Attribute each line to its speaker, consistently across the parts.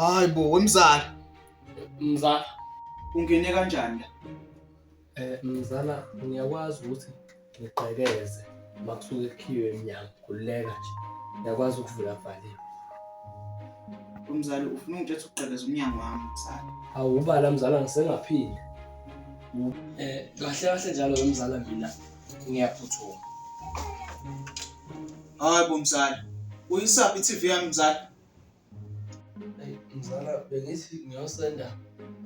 Speaker 1: Hayi bo, wemzala.
Speaker 2: Mzala.
Speaker 1: Ungene kanjani la?
Speaker 2: Mzala, ngiyakwazi ukuthi ngiqhekeze makusuke kukhiwe eminyango kuleka nje. Ngiyakwazi ukuvula valiwe.
Speaker 1: Umzala ufuna ungithethe uqhekeza umnyango wami mzala.
Speaker 2: Awubala mzala ngisengaphinde. Kahle kahle njalo wemzala mina ngiyaphuthuma.
Speaker 1: Hayi bo mzala. Uyisaphi i-TV yami mzala?
Speaker 2: Mzala bengithi ngiyosenda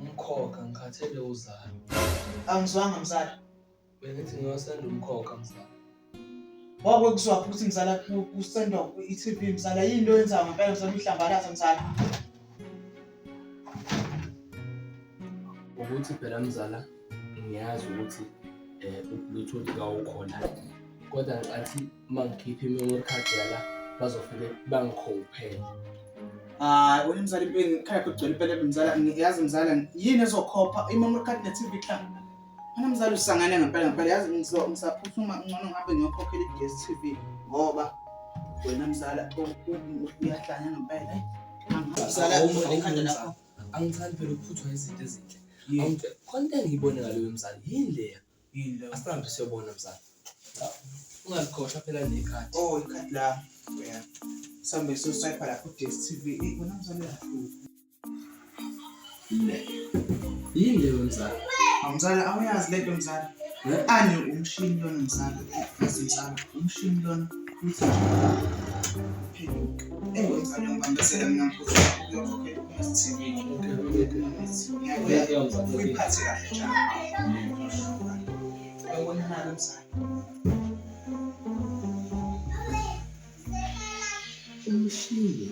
Speaker 2: umkhokha ngikhathele uzalo.
Speaker 1: Angizwanga mzala.
Speaker 2: Bengithi ngiyosenda umkhokha mzala.
Speaker 1: Wakwekuzwa ukuthi mzala kusendwa i-TV mzala yini lo yenzayo ngempela mzala uhlambalaza mzala.
Speaker 2: Ukuthi phela mzala ngiyazi ukuthi uBluetooth kawukhona. Kodwa ngicathi mangikhipha i-memory card yala bazofike bangikhophele.
Speaker 1: Hayi wena mzala impela ekhaya kugcwele impela mzala ngiyazi mzala yini ezokhopha i-memory card ne-TV club. Mina mzala usangane ngempela yazi ngisaphuthuma ngcono ngabe ngiyokhokhela i-DStv ngoba wena mzala uyahlanya ngempela. Mzala ekhanda lakho
Speaker 2: angithandi phela ukuphuthwa izinto ezinhle. Awuthi konke engiyibone ngaleyo mzala yini leyo?
Speaker 1: Yini lo?
Speaker 2: Asihambe siyobona mzala. Ungalikhohlwa phela nekhadi.
Speaker 1: Oh ikhadi la. Yeah. Sambe soswipe la ku DStv. Wena mzala uyahlupha.
Speaker 2: Yini leyo mzala?
Speaker 1: Mzala awuyazi lento mzala. Ani umshini lona mzala. Mzala umshini lona uthi mzala ngibambesela mina mfuthu uyokhokhela ku-DStv. Uyiphathe kahle njalo. Uyabonana mzala.
Speaker 2: Umshini.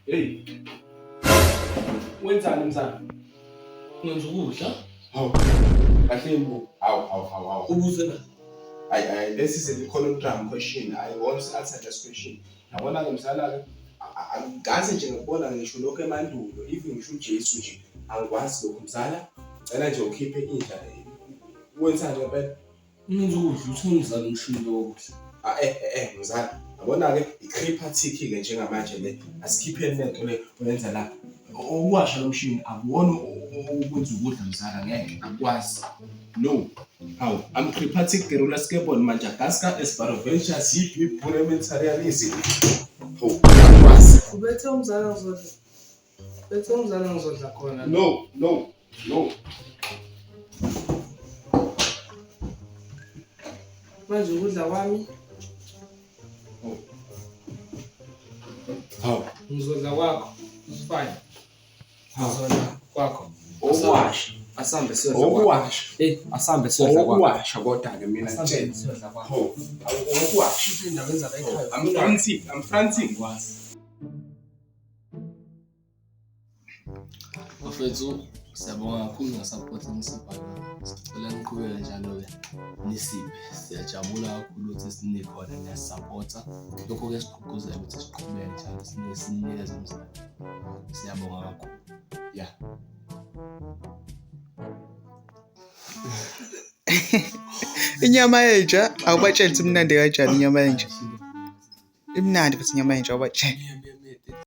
Speaker 3: Hey.
Speaker 2: Wenzani mzala? Ngenza ukudla?
Speaker 3: Hawu. Kahle mbu. Hawu.
Speaker 2: Ubuze la.
Speaker 3: This is a colloquial question. I want to answer this question. Yabona ke mzala ke angikaze nje ngibona ngisho lokho emandulo even ngisho uJesu nje angikwazi lokho mzala. Cela nje ukhiphe indla. Wenzani ngempela?
Speaker 2: Ngenza ukudla uthole mzala umshini lokudla.
Speaker 3: Mzala. Yabona ke i-creeper tick ke njengamanje le asikhipheni lento le wenza la. Uwasha lo mshini akuwona ukwenza ukudla mzala ngeke akwazi. No. Hawu, I'm creepatic gerula skateboard Madagascar Esperoventures yipi parliamentarianism. Hawu, akwazi.
Speaker 2: Ubethe umzala ngizodla. Bethe umzala ngizodla khona.
Speaker 3: No.
Speaker 2: Manje ukudla kwami.
Speaker 3: Hawu,
Speaker 2: ngizodla kwakho. Usifanye. Ngizodla kwakho.
Speaker 3: Okwasha.
Speaker 2: Asambe siyodla.
Speaker 3: Okwasha.
Speaker 2: Asambe siyodla kwakho.
Speaker 3: Okwasha kodwa ke mina ngitshela.
Speaker 2: Siyodla kwakho.
Speaker 3: Hawu, okwasha.
Speaker 2: Futhi indaba enza la ekhaya.
Speaker 3: I'm frantic kwazi.
Speaker 2: Bafethu siyabonga kakhulu ngesupport enisiphayo. Sicela niqhubeke njalo-ke nisiphe. Siyajabula kakhulu ukuthi sinikhona niyasupporta. Lokho-ke sigqugquzela ukuthi siqhubeke njalo sinikeze umzimba. Siyabonga kakhulu. Yeah.
Speaker 1: Inyama yenja awubatshela ukuthi imnandi kanjani inyama yenja. Imnandi futhi inyama yenja awubatshela.